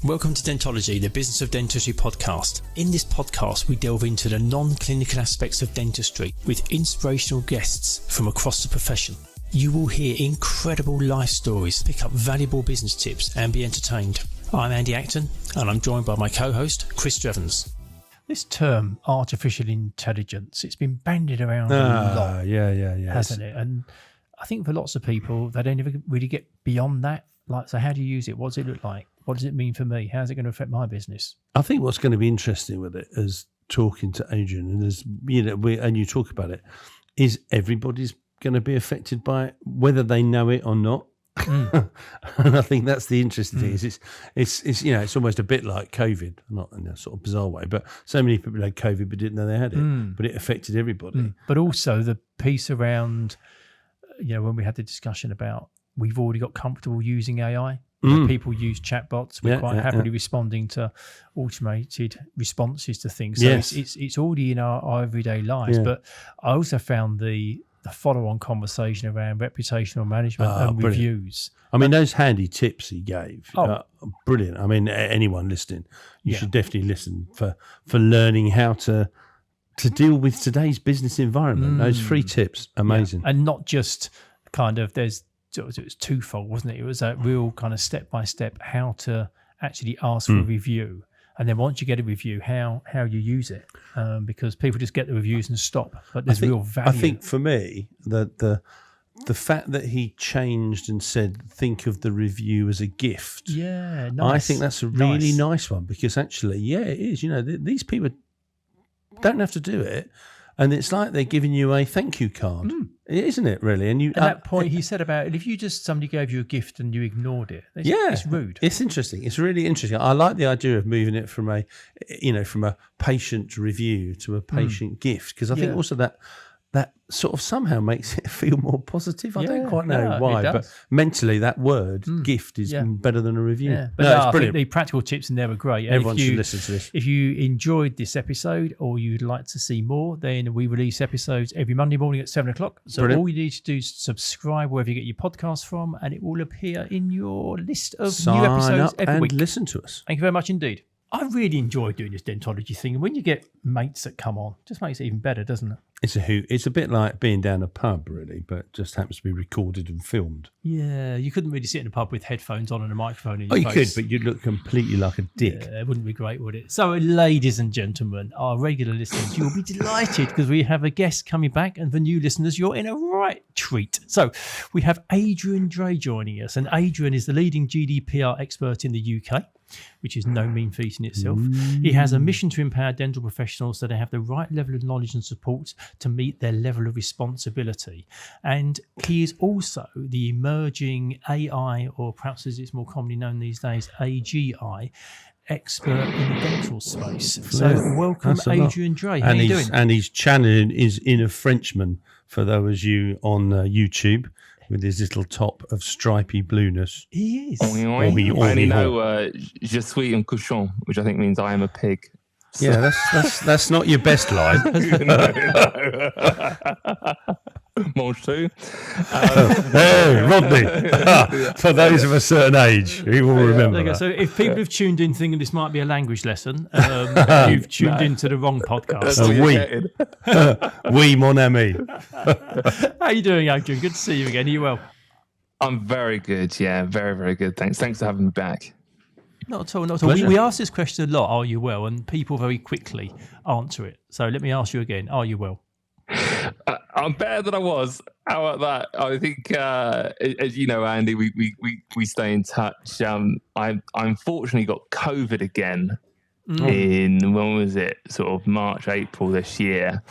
Welcome to Dentology, the Business of Dentistry podcast. In this podcast, we delve into the non-clinical aspects of dentistry with inspirational guests from across the profession. You will hear incredible life stories, pick up valuable business tips and be entertained. I'm Andy Acton and I'm joined by my co-host, Chris Drevens. This term, artificial intelligence, it's been bandied around a lot, hasn't it? And I think for lots of people, they don't ever really get beyond that. Like, so how do you use it? What does it look like? What does it mean for me? How's it going to affect my business? I think what's going to be interesting with it is talking to Adrian, and as you know, and you talk about it, is everybody's going to be affected by it, whether they know it or not. And I think that's the interesting thing. Is it's you know, it's almost a bit like COVID, not in a sort of bizarre way, but so many people had COVID but didn't know they had it, but it affected everybody. But also the piece around, you know, when we had the discussion about we've already got comfortable using AI. People use chatbots. We're quite happily responding to automated responses to things. So it's already in our everyday lives. But I also found the follow-on conversation around reputational management and reviews. I mean, those handy tips he gave, brilliant. I mean, anyone listening, you should definitely listen for learning how to deal with today's business environment. Those free tips, amazing. And not just kind of it was twofold, wasn't it? It was a real kind of step-by-step how to actually ask for a review. And then once you get a review, how you use it. Because people just get the reviews and stop. But there's real value. I think for me, the fact that he changed and said, think of the review as a gift. Yeah, nice. I think that's a really nice one because actually, it is. You know, these people don't have to do it. And it's like they're giving you a thank you card, isn't it, really? And that point he said about it, if somebody gave you a gift and you ignored it, it's rude. It's interesting. It's really interesting. I like the idea of moving it from a patient review to a patient gift, because I think also that sort of somehow makes it feel more positive. I don't quite know why, but mentally that word gift is better than a review. Yeah. But it's brilliant. I think the practical tips in there are great. Everyone should listen to this. If you enjoyed this episode or you'd like to see more, then we release episodes every Monday morning at 7:00. So all you need to do is subscribe wherever you get your podcasts from, and it will appear in your list of new episodes every week. Listen to us. Thank you very much indeed. I really enjoy doing this Dentology thing, and when you get mates that come on, it just makes it even better, doesn't it? It's a hoot. It's a bit like being down a pub, really, but just happens to be recorded and filmed. Yeah, you couldn't really sit in a pub with headphones on and a microphone in your face. You could, but you'd look completely like a dick. Yeah, it wouldn't be great, would it? So, ladies and gentlemen, our regular listeners, you'll be delighted because we have a guest coming back, and for new listeners, you're in a right treat. So, we have Adrian Dray joining us, and Adrian is the leading GDPR expert in the UK, which is no mean feat in itself. He has a mission to empower dental professionals so they have the right level of knowledge and support to meet their level of responsibility. And he is also the emerging AI, or perhaps as it's more commonly known these days, AGI, expert in the dental space. So welcome, Adrian Dray. How are you doing? And his channel is Inner Frenchman, for those of you on YouTube, with his little top of stripy blueness. He is. I only know je suis un cochon, which I think means I am a pig. So. Yeah, that's not your best line. No. Mange too. Hey, Rodney. For those of a certain age, we will remember that. So if people have tuned in thinking this might be a language lesson, you've tuned into the wrong podcast. Oui, mon ami. How are you doing, Adrian? Good to see you again. Are you well? I'm very good. Yeah, very, very good. Thanks for having me back. Not at all. Not at all. We ask this question a lot. Are you well? And people very quickly answer it. So let me ask you again. Are you well? I'm better than I was. How about that? I think, as you know, Andy, we stay in touch. I unfortunately got COVID again in, when was it? Sort of March, April this year.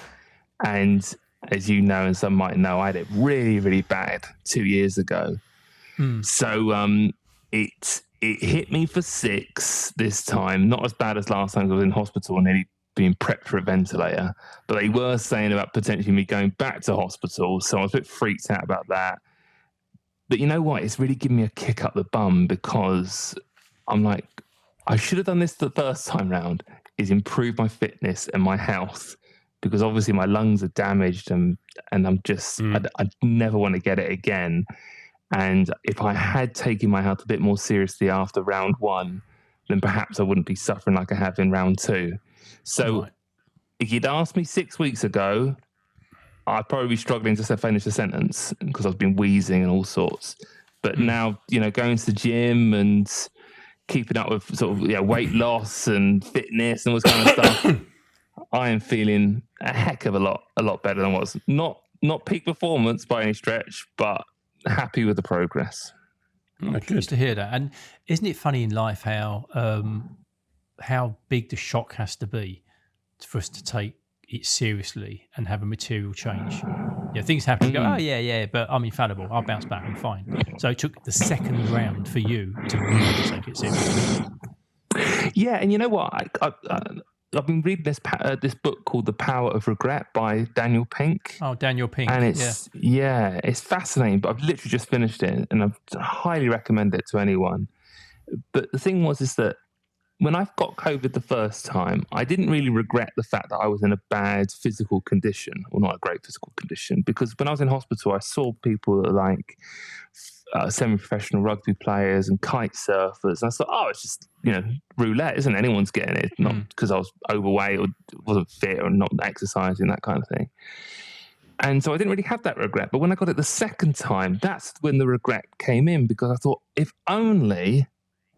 And as you know, and some might know, I had it really, really bad 2 years ago. So it hit me for 6 this time. Not as bad as last time, because I was in hospital and nearly being prepped for a ventilator, but they were saying about potentially me going back to hospital, so I was a bit freaked out about that. But you know what? It's really given me a kick up the bum, because I'm like, I should have done this the first time round, is improve my fitness and my health, because obviously my lungs are damaged and I'm just, I never want to get it again. And if I had taken my health a bit more seriously after round 1, then perhaps I wouldn't be suffering like I have in round 2. So Right. if you'd asked me 6 weeks ago, I'd probably be struggling to finish a sentence because I've been wheezing and all sorts. But now, going to the gym and keeping up with sort of weight loss and fitness and all this kind of stuff, I am feeling a heck of a lot better than I was. Not peak performance by any stretch, but happy with the progress. Pleased to hear that. And isn't it funny in life how big the shock has to be for us to take it seriously and have a material change? Things happen. You go, oh yeah, but I'm infallible. I'll bounce back. I'm fine. So it took the second round for you to really take it seriously. Yeah, and you know what? I've been reading this book called The Power of Regret by Daniel Pink. Oh, Daniel Pink. And it's fascinating, but I've literally just finished it and I highly recommend it to anyone. But the thing is that when I got COVID the first time, I didn't really regret the fact that I was in a bad physical condition, or not a great physical condition, because when I was in hospital, I saw people like semi-professional rugby players and kite surfers. And I thought, it's just, roulette, isn't it? Anyone's getting it, not because I was overweight or wasn't fit or not exercising, that kind of thing. And so I didn't really have that regret. But when I got it the second time, that's when the regret came in, because I thought, if only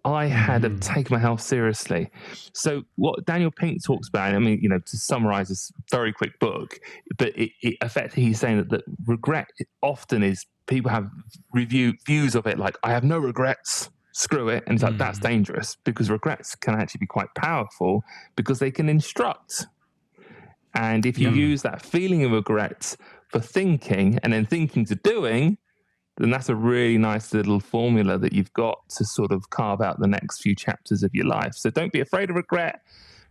I had have taken my health seriously. So what Daniel Pink talks about, I mean, to summarize this very quick book, but it effectively he's saying that regret often is people have views of it like, I have no regrets, screw it. And it's like, that's dangerous, because regrets can actually be quite powerful because they can instruct. And if you use that feeling of regret for thinking and then thinking to doing, then that's a really nice little formula that you've got to sort of carve out the next few chapters of your life. So don't be afraid of regret.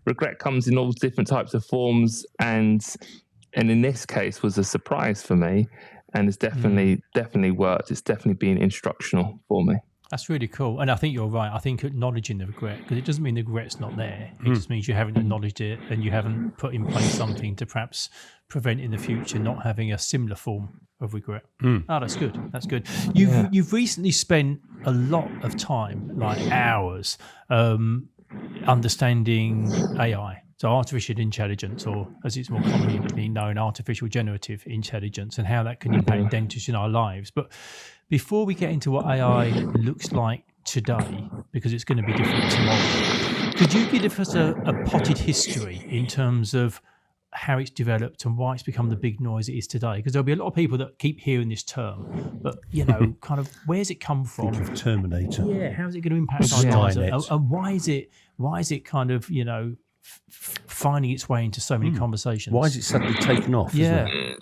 Regret comes in all different types of forms, and in this case was a surprise for me, and it's definitely worked. It's definitely been instructional for me. That's really cool. And I think you're right. I think acknowledging the regret, because it doesn't mean the regret's not there. It just means you haven't acknowledged it and you haven't put in place something to perhaps prevent in the future not having a similar form of regret. Oh, that's good. That's good. You've recently spent a lot of time, like hours, understanding AI. So artificial intelligence, or as it's more commonly known, artificial generative intelligence, and how that can impact dentists in our lives. But before we get into what AI looks like today, because it's going to be different tomorrow, could you give us a potted history in terms of how it's developed and why it's become the big noise it is today? Because there'll be a lot of people that keep hearing this term, but kind of where's it come from? Think of Terminator. Yeah, how's it going to impact our lives? And why is it kind of finding its way into so many conversations? Why is it suddenly taken off? Yeah. Isn't it?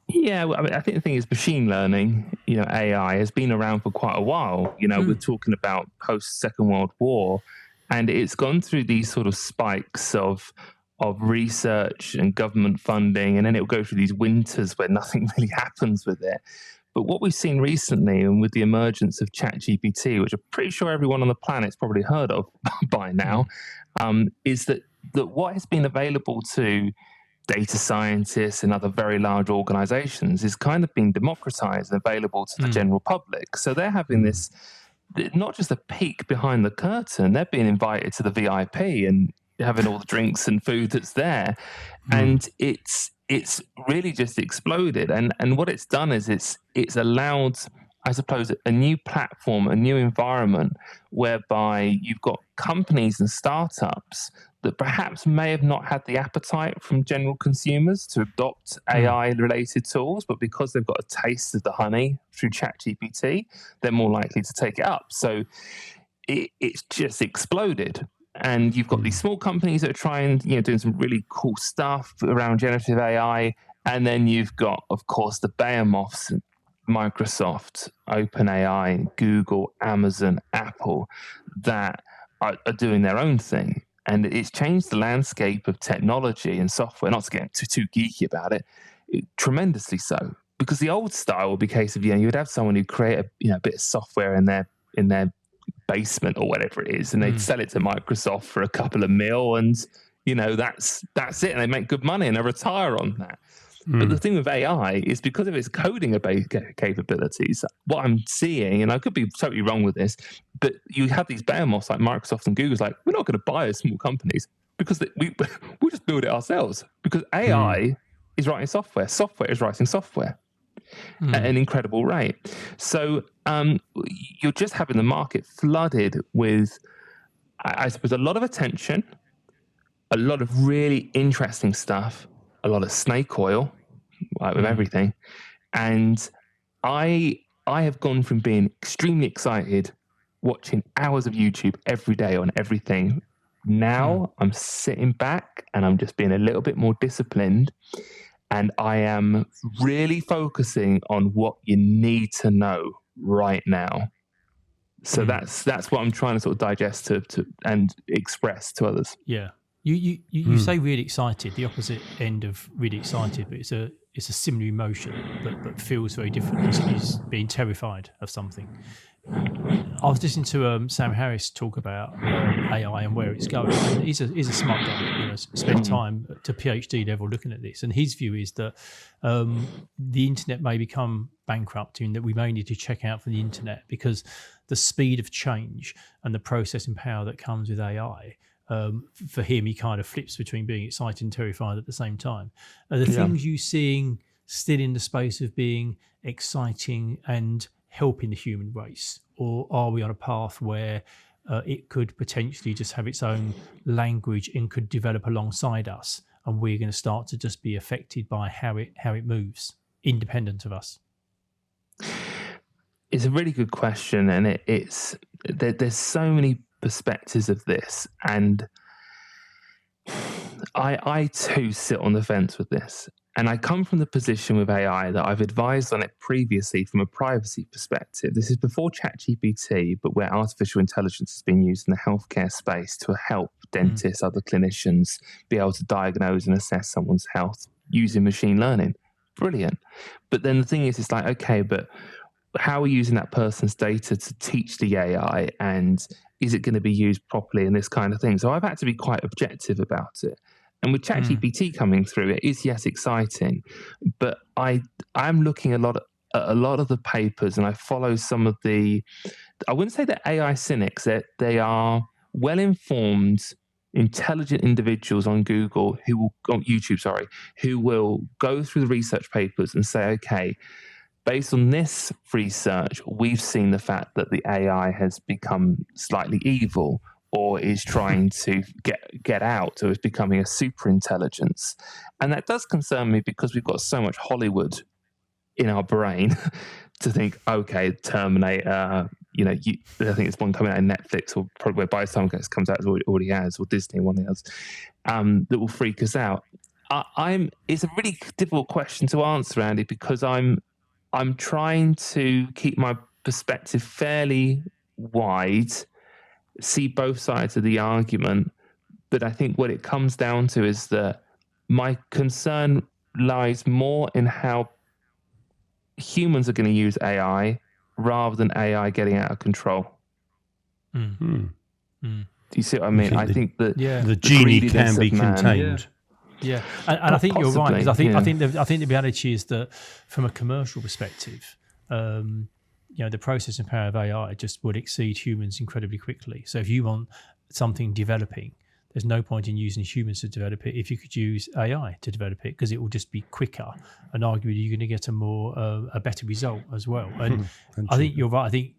Yeah, well, I mean, I think the thing is machine learning, AI has been around for quite a while. We're talking about post-Second World War, and it's gone through these sort of spikes of research and government funding, and then it'll go through these winters where nothing really happens with it. But what we've seen recently, and with the emergence of ChatGPT, which I'm pretty sure everyone on the planet's probably heard of by now, is that what has been available to data scientists and other very large organizations is kind of being democratized and available to the general public. So they're having this, not just a peek behind the curtain, they're being invited to the VIP and having all the drinks and food that's there. And it's really just exploded. And what it's done is it's allowed, I suppose, a new platform, a new environment whereby you've got companies and startups that perhaps may have not had the appetite from general consumers to adopt AI-related tools, but because they've got a taste of the honey through ChatGPT, they're more likely to take it up. So it's just exploded. And you've got these small companies that are trying, doing some really cool stuff around generative AI. And then you've got, of course, the behemoths, Microsoft, OpenAI, Google, Amazon, Apple, that are doing their own thing. And it's changed the landscape of technology and software, not to get too geeky about it, tremendously so. Because the old style would be a case of, you'd have someone who create a bit of software in their basement or whatever it is, and they'd sell it to Microsoft for a couple of mil, and that's it, and they make good money and they retire on that. But the thing with AI is because of its coding capabilities, what I'm seeing, and I could be totally wrong with this, but you have these behemoths like Microsoft and Google's like, we're not going to buy as small companies because we'll just build it ourselves, because AI is writing software. Software is writing software at an incredible rate. So you're just having the market flooded with, I suppose, a lot of attention, a lot of really interesting stuff, a lot of snake oil, like with everything. And I have gone from being extremely excited, watching hours of YouTube every day on everything. Now I'm sitting back and I'm just being a little bit more disciplined. And I am really focusing on what you need to know right now. So that's what I'm trying to sort of digest to and express to others. Yeah. You say really excited, the opposite end of really excited, but it's a similar emotion, but feels very different. It's being terrified of something. I was listening to Sam Harris talk about AI and where it's going. And he's a smart guy, spent time to PhD level looking at this. And his view is that the internet may become bankrupt, and that we may need to check out for the internet because the speed of change and the processing power that comes with AI. For him, he kind of flips between being excited and terrified at the same time. Are the things you seeing still in the space of being exciting and helping the human race, or are we on a path where it could potentially just have its own language and could develop alongside us, and we're going to start to just be affected by how it moves, independent of us? It's a really good question, and there's so many perspectives of this, and I too sit on the fence with this. And I come from the position with AI that I've advised on it previously from a privacy perspective. This is before ChatGPT, but where artificial intelligence has been used in the healthcare space to help dentists, other clinicians be able to diagnose and assess someone's health using machine learning. Brilliant. But then the thing is, it's like, okay, but how are we using that person's data to teach the AI, and is it going to be used properly and this kind of thing? So I've had to be quite objective about it. And with ChatGPT coming through, it is, yes, exciting, but I'm looking at a lot of the papers, and I follow some of the, I wouldn't say they're AI cynics, they are well-informed, intelligent individuals on YouTube, who will go through the research papers and say, okay, based on this research, we've seen the fact that the AI has become slightly evil, or is trying to get out, or is becoming a super intelligence. And that does concern me, because we've got so much Hollywood in our brain to think, okay, Terminator, I think it's one coming out on Netflix, or probably by the time it comes out, it already has, or Disney, one of the others, that will freak us out. It's a really difficult question to answer, Andy, because I'm trying to keep my perspective fairly wide, see both sides of the argument. But I think what it comes down to is that my concern lies more in how humans are going to use AI rather than AI getting out of control. Do you see what I mean? I think that the genie can be contained. Yeah, and I think you're right, because I think the reality is that from a commercial perspective, the processing power of AI just would exceed humans incredibly quickly. So if you want something developing, there's no point in using humans to develop it if you could use AI to develop it, because it will just be quicker, and arguably you're going to get a better result as well. And I think you're right. I think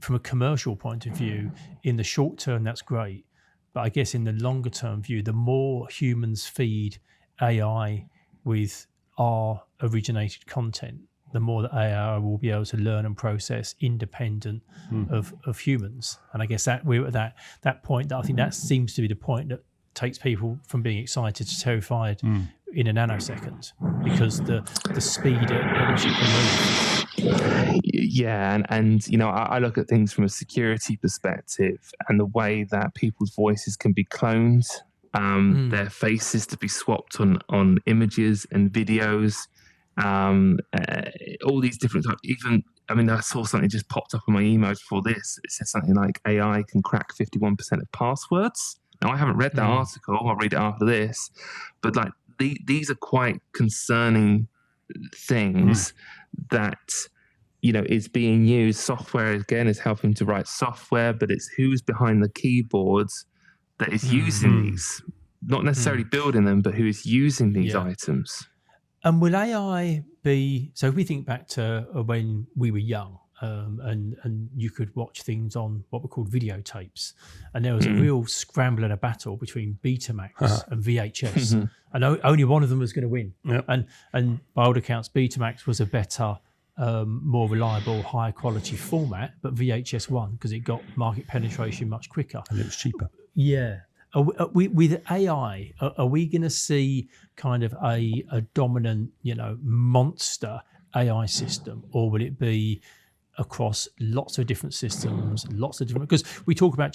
from a commercial point of view, in the short term, that's great. But I guess in the longer term view, the more humans feed AI with our originated content, the more that AI will be able to learn and process independent of humans. And I guess that we're at that point, that I think that seems to be the point that takes people from being excited to terrified in a nanosecond, because the speed at which it can move. Yeah, and I look at things from a security perspective, and the way that people's voices can be cloned, their faces to be swapped on images and videos, all these different types. I saw something just popped up on my emails before this. It said something like AI can crack 51% of passwords. Now, I haven't read that article. I'll read it after this. But like these are quite concerning things that, is being used. Software, again, is helping to write software, but it's who's behind the keyboards that is using these, not necessarily building them, but who is using these items. And will AI be, so if we think back to when we were young, and you could watch things on what were called videotapes, and there was a real scramble and a battle between Betamax and VHS, and only one of them was going to win. And by all accounts, Betamax was a better, more reliable, higher quality format, but VHS won because it got market penetration much quicker and it was cheaper. Yeah. With AI, are we going to see kind of a dominant, monster AI system, or will it be across lots of different systems, lots of different? Because we talk about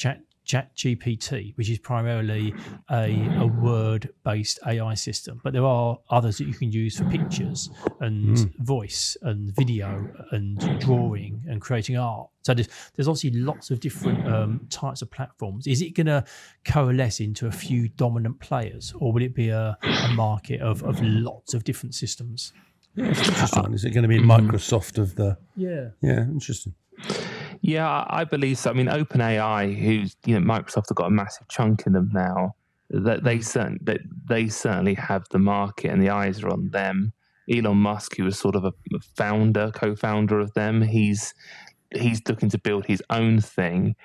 ChatGPT, which is primarily a word-based AI system, but there are others that you can use for pictures and voice and video and drawing and creating art. So there's obviously lots of different types of platforms. Is it going to coalesce into a few dominant players, or will it be a market of lots of different systems? Yeah, it's interesting. Is it going to be Microsoft of the? Yeah, interesting. Yeah, I believe so. I mean, OpenAI, who's Microsoft have got a massive chunk in them now. That they certainly have the market, and the eyes are on them. Elon Musk, who was sort of a co-founder of them, he's looking to build his own thing.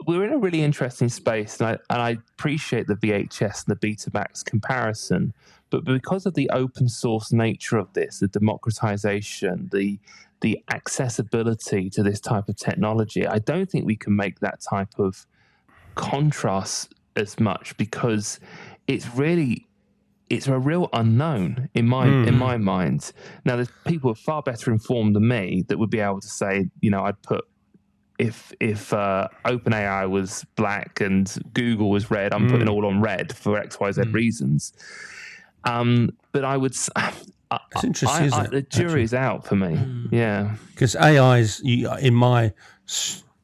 We're in a really interesting space, and I appreciate the VHS and the Betamax comparison, but because of the open source nature of this, the democratization, the accessibility to this type of technology, I don't think we can make that type of contrast as much, because it's a real unknown in my mind. Now, there's people far better informed than me that would be able to say, I'd put, if OpenAI was black and Google was red, I'm putting all on red for XYZ reasons. But I would. It's interesting, isn't it? The jury's out for me. Yeah, because AI is in my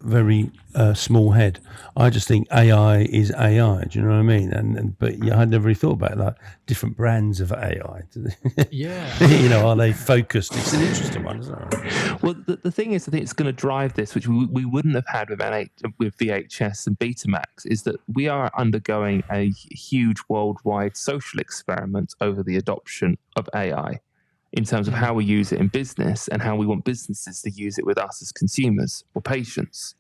very small head. I just think AI is AI. Do you know what I mean? But I never really thought about like different brands of AI. Yeah, are they focused? It's an interesting one, isn't it? Well, the thing is, I think it's going to drive this, which we wouldn't have had with VHS and Betamax, is that we are undergoing a huge worldwide social experiment over the adoption of AI, in terms of how we use it in business and how we want businesses to use it with us as consumers or patients.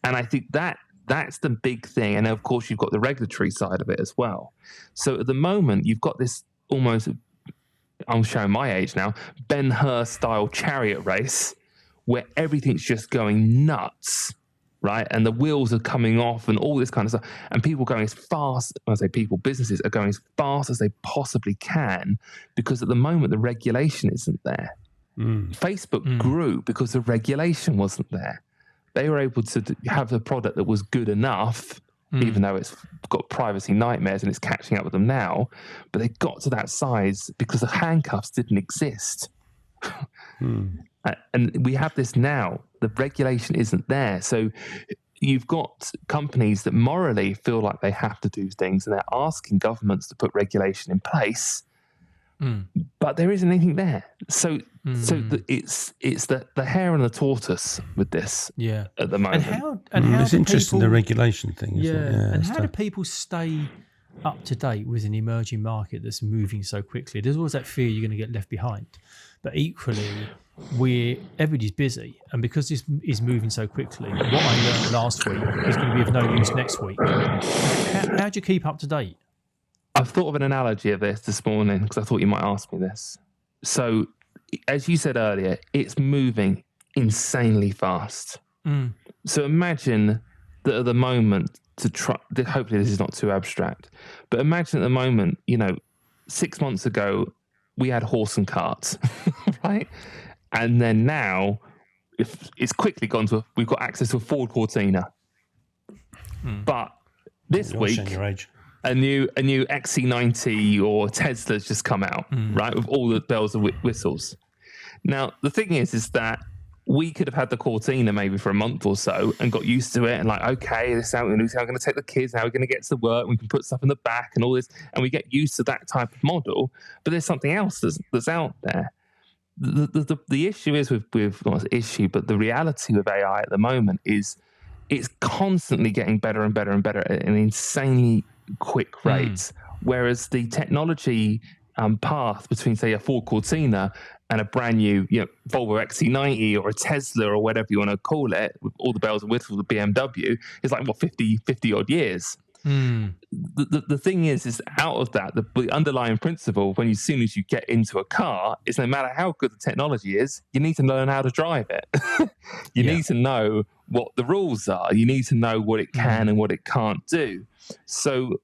And I think that's the big thing. And of course, you've got the regulatory side of it as well. So at the moment, you've got this almost, I'm showing my age now, Ben-Hur style chariot race where everything's just going nuts, right? And the wheels are coming off and all this kind of stuff. And people going as fast, when I say people, businesses are going as fast as they possibly can, because at the moment the regulation isn't there. Facebook grew because the regulation wasn't there. They were able to have a product that was good enough, even though it's got privacy nightmares and it's catching up with them now. But they got to that size because the handcuffs didn't exist. And we have this now. The regulation isn't there. So you've got companies that morally feel like they have to do things, and they're asking governments to put regulation in place, but there isn't anything there. So it's the hare and the tortoise with this at the moment. And how it's interesting, the regulation thing, isn't it? Yeah, and how do people stay up to date with an emerging market that's moving so quickly? There's always that fear you're going to get left behind. But equally, everybody's busy, and because this is moving so quickly, what I learned last week is going to be of no use next week. How do you keep up to date? I've thought of an analogy of this morning because I thought you might ask me this. So, as you said earlier, it's moving insanely fast. So imagine that at the moment, hopefully this is not too abstract, but imagine at the moment, 6 months ago, we had horse and carts, right? And then now, it's quickly gone to we've got access to a Ford Cortina. But this week, a new XC90 or Tesla's just come out, right, with all the bells and whistles. Now, the thing is that we could have had the Cortina maybe for a month or so and got used to it and like, okay, this is how we're going to take the kids, how we're going to get to work, we can put stuff in the back and all this, and we get used to that type of model. But there's something else that's out there. The issue is with not an issue, but the reality with AI at the moment is it's constantly getting better and better and better at an insanely quick rate. Whereas the technology path between, say, a Ford Cortina and a brand new, Volvo XC90 or a Tesla or whatever you want to call it, with all the bells and whistles of the BMW, is like 50 odd years. The thing is out of that, the underlying principle, as soon as you get into a car, is no matter how good the technology is, you need to learn how to drive it. You need to know what the rules are. You need to know what it can and what it can't do. So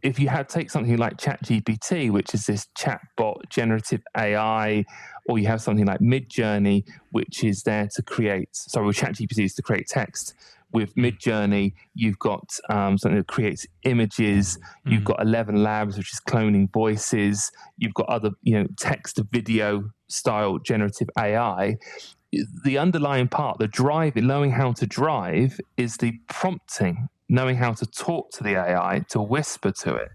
if you take something like ChatGPT, which is this chatbot generative AI, or you have something like Midjourney, which is there to create, ChatGPT is to create text. With Midjourney, you've got something that creates images. You've got 11 Labs, which is cloning voices. You've got other, text to video style generative AI. The underlying part, the driving, knowing how to drive, is the prompting, knowing how to talk to the AI, to whisper to it.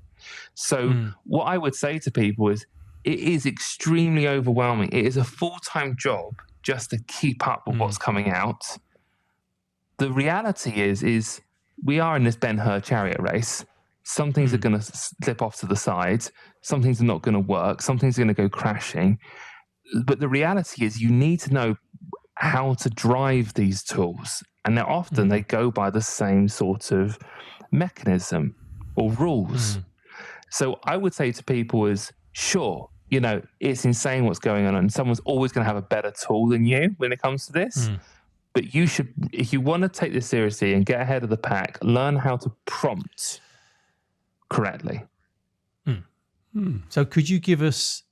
So what I would say to people is, it is extremely overwhelming. It is a full-time job just to keep up with what's coming out. The reality is we are in this Ben-Hur chariot race. Some things are going to slip off to the side. Some things are not going to work. Some things are going to go crashing. But the reality is you need to know how to drive these tools. And now often they go by the same sort of mechanism or rules. So I would say to people is, sure, it's insane what's going on. And someone's always going to have a better tool than you when it comes to this. But you should, if you want to take this seriously and get ahead of the pack, learn how to prompt correctly. So could you give us,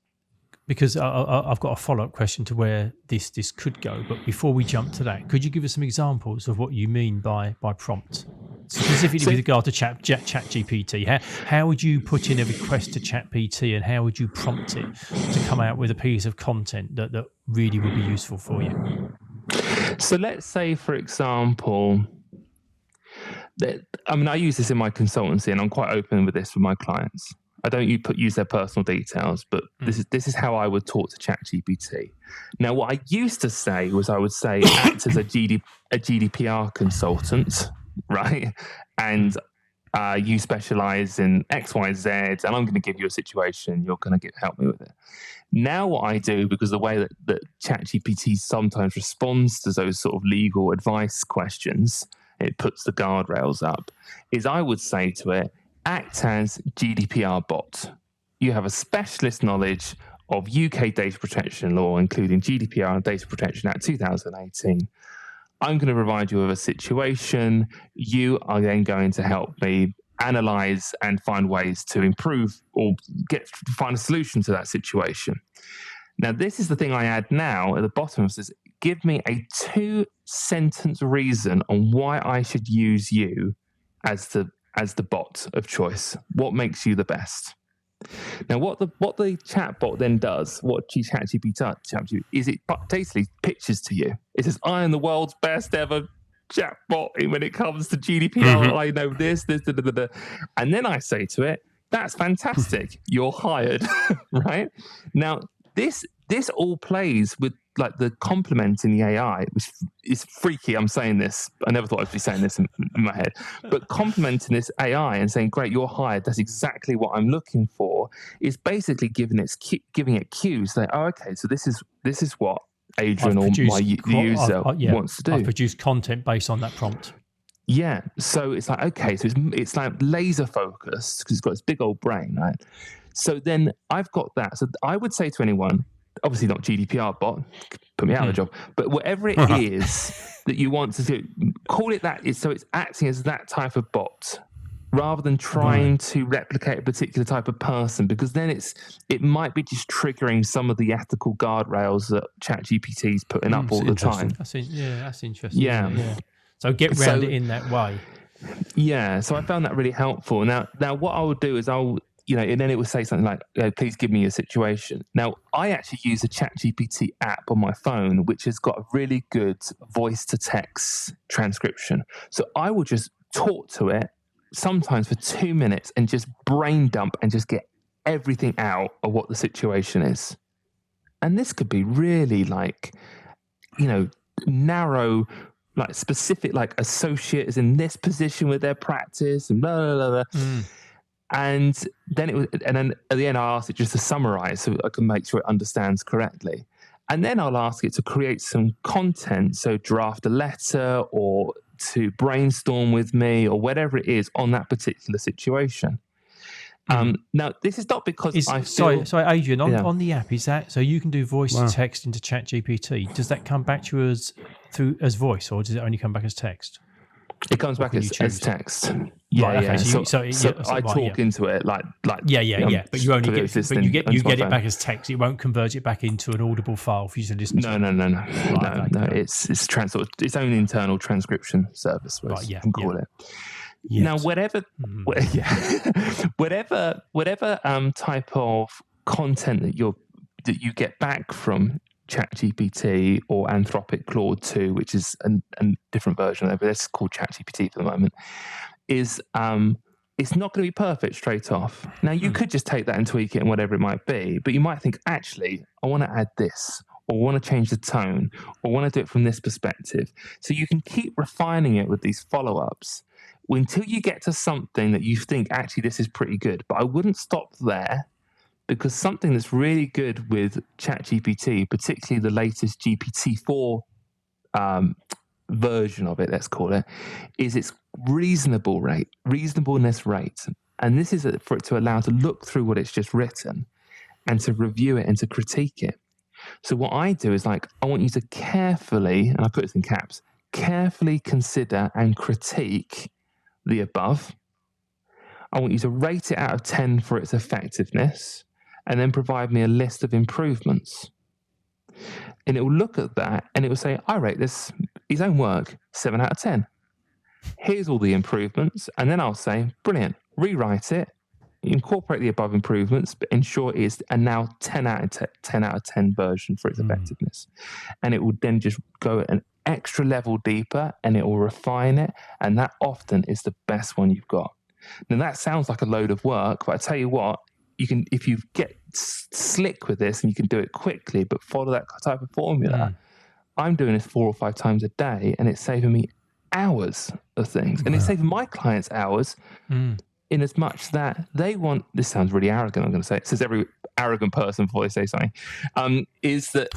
because I've got a follow-up question to where this could go, but before we jump to that, could you give us some examples of what you mean by prompt? Specifically with regard to ChatGPT, how would you put in a request to ChatGPT and how would you prompt it to come out with a piece of content that really would be useful for you? So let's say, for example, I use this in my consultancy and I'm quite open with this with my clients. I don't use their personal details, but this is how I would talk to ChatGPT. Now, what I used to say was I would say act as a GDPR consultant, right? And you specialize in X, Y, Z, and I'm going to give you a situation. You're going to help me with it. Now what I do, because the way that ChatGPT sometimes responds to those sort of legal advice questions, it puts the guardrails up, is I would say to it, act as GDPR bot. You have a specialist knowledge of UK data protection law, including GDPR and Data Protection Act 2018. I'm going to provide you with a situation. You are then going to help me analyze and find ways to improve or find a solution to that situation. Now, this is the thing I add now at the bottom. It says, give me a 2-sentence reason on why I should use you as the bot of choice. What makes you the best? Now, what the chatbot then does, what ChatGPT does, is it basically pitches to you. It says, I am the world's best ever chatbot when it comes to GDPR. I know this. And then I say to it, that's fantastic. You're hired, right? Now, this all plays with like the complement in the AI, which is freaky. I'm saying this. I never thought I'd be saying this in my head. But complementing this AI and saying, great, you're hired. That's exactly what I'm looking for. Is basically giving it cues. Like, oh, okay, so this is what Adrian or the user wants to do. I've produced content based on that prompt. Yeah. So it's like, okay, so it's like laser focused because it's got this big old brain, right? So then I've got that. So I would say to anyone, obviously not GDPR bot, put me out of the job, but whatever it is that you want to do, call it that. So it's acting as that type of bot rather than trying to replicate a particular type of person, because then it might be just triggering some of the ethical guardrails that ChatGPT is putting up all the time. That's interesting. Yeah. So get round it in that way. Yeah. So I found that really helpful. Now what I will do is I'll and then it would say something like, please give me a situation. Now, I actually use a ChatGPT app on my phone, which has got a really good voice to text transcription. So I will just talk to it sometimes for 2 minutes and just brain dump and just get everything out of what the situation is. And this could be really like, narrow, like specific, like associate is in this position with their practice and blah, blah, blah, blah. And then at the end, I asked it just to summarize so I can make sure it understands correctly. And then I'll ask it to create some content. So draft a letter or to brainstorm with me or whatever it is on that particular situation. Now, this is not because I feel... Sorry, Adrian, on the app, is that so you can do voice to text into ChatGPT? Does that come back to you as voice, or does it only come back as text? It comes back as text. Okay. So I talk into it like But you only get it back as text. It won't convert it back into an audible file for you to listen to. No. It's its own internal transcription service. You can call it. Yes. Now, whatever type of content that you get back from ChatGPT or Anthropic Claude 2, which is a different version of it, but it's called ChatGPT for the moment, is it's not going to be perfect straight off. Now, you could just take that and tweak it and whatever it might be, but you might think, actually, I want to add this, or want to change the tone, or want to do it from this perspective. So you can keep refining it with these follow-ups until you get to something that you think, actually, this is pretty good. But I wouldn't stop there, because something that's really good with ChatGPT, particularly the latest GPT-4 version of it, let's call it, is its reasonableness rate. And this is for it to allow to look through what it's just written and to review it and to critique it. So what I do is I want you to carefully, and I put this in caps, carefully consider and critique the above. I want you to rate it out of 10 for its effectiveness, and then provide me a list of improvements. And it will look at that and it will say, I rate this, his own work, 7 out of 10. Here's all the improvements. And then I'll say, brilliant, rewrite it, incorporate the above improvements, but ensure it is a now 10 out of 10 version for its effectiveness. And it will then just go an extra level deeper and it will refine it. And that often is the best one you've got. Now that sounds like a load of work, but I tell you what, you can, if you get slick with this and you can do it quickly, but follow that type of formula. I'm doing this 4 or 5 times a day, and it's saving me hours of things, and it's saving my clients hours. In as much that they want, this sounds really arrogant, I'm going to say, it says every arrogant person before they say something, is that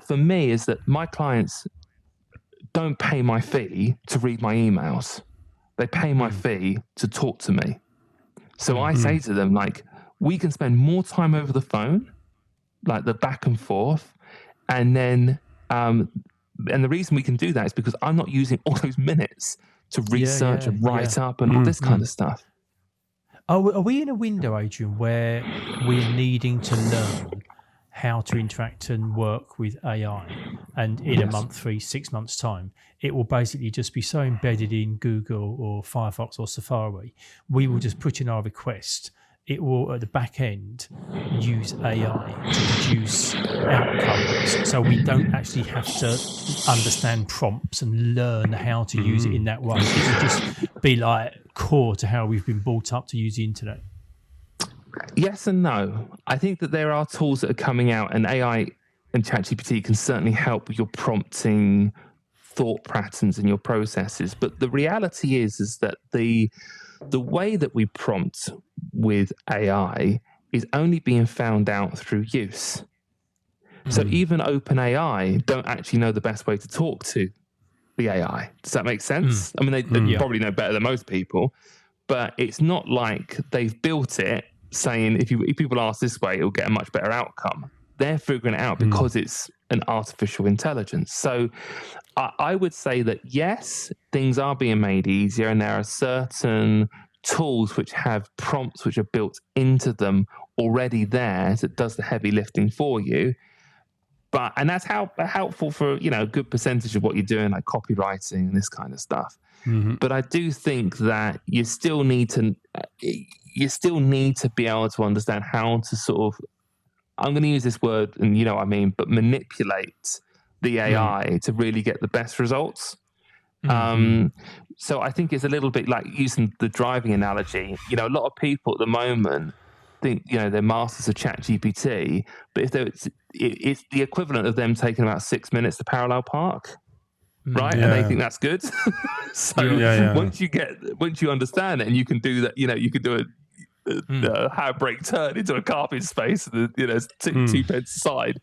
for me, is that my clients don't pay my fee to read my emails. They pay my fee to talk to me. So I say to them, we can spend more time over the phone, like the back and forth, and then, and the reason we can do that is because I'm not using all those minutes to research and write up and all this kind of stuff. Are we in a window, Adrian, where we're needing to learn how to interact and work with AI, and in a month, 6 months time, it will basically just be so embedded in Google or Firefox or Safari, we will just put in our request. It will, at the back end, use AI to produce outcomes. So we don't actually have to understand prompts and learn how to use it in that way. It will just be core to how we've been brought up to use the internet. Yes and no. I think that there are tools that are coming out, and AI and ChatGPT can certainly help with your prompting, thought patterns and your processes. But the reality is that the way that we prompt with AI is only being found out through use. So even OpenAI don't actually know the best way to talk to the AI. Does that make sense? I mean, they probably know better than most people, but it's not like they've built it saying if people ask this way, it'll get a much better outcome. They're figuring it out because it's an artificial intelligence. So I would say that, yes, things are being made easier, and there are certain tools which have prompts which are built into them already there that does the heavy lifting for you. And that's helpful for, a good percentage of what you're doing, like copywriting and this kind of stuff. But I do think that you still need to you still need to be able to understand how to sort of, I'm going to use this word, and you know what I mean, but manipulate the AI to really get the best results. So I think it's a little bit like using the driving analogy. You know, a lot of people at the moment think, you know, they're masters of ChatGPT, but it's the equivalent of them taking about 6 minutes to parallel park, right? Yeah. And they think that's good. So once you understand it and you can do that, you know, you can do a handbrake turn into a carpet space, you know, two pence aside.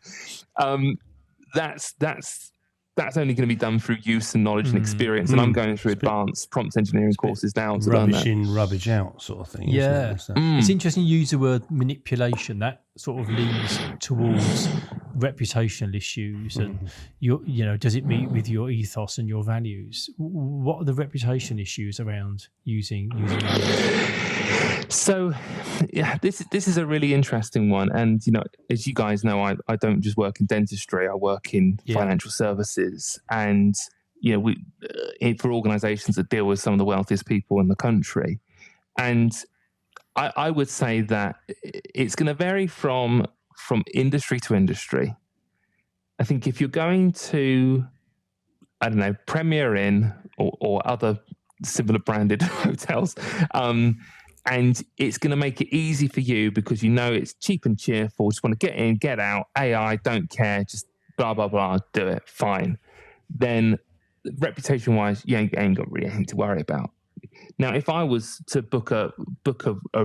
That's only going to be done through use and knowledge and experience. And I'm going through advanced prompt engineering courses now to learn that. Rubbish in, rubbish out sort of thing. Yeah. Isn't it? It's interesting you use the word manipulation. That sort of leads towards reputational issues and, you know, does it meet with your ethos and your values? What are the reputation issues around using AI? So, yeah, this is a really interesting one. And, you know, as you guys know, I don't just work in dentistry. I work in financial services. And, you know, for organizations that deal with some of the wealthiest people in the country. And I would say that it's going to vary from industry to industry. I think if you're going to, I don't know, Premier Inn or other similar branded hotels, and it's going to make it easy for you because you know it's cheap and cheerful. Just want to get in, get out. AI, don't care. Just blah, blah, blah. Do it. Fine. Then reputation-wise, you ain't got really anything to worry about. Now, if I was to book a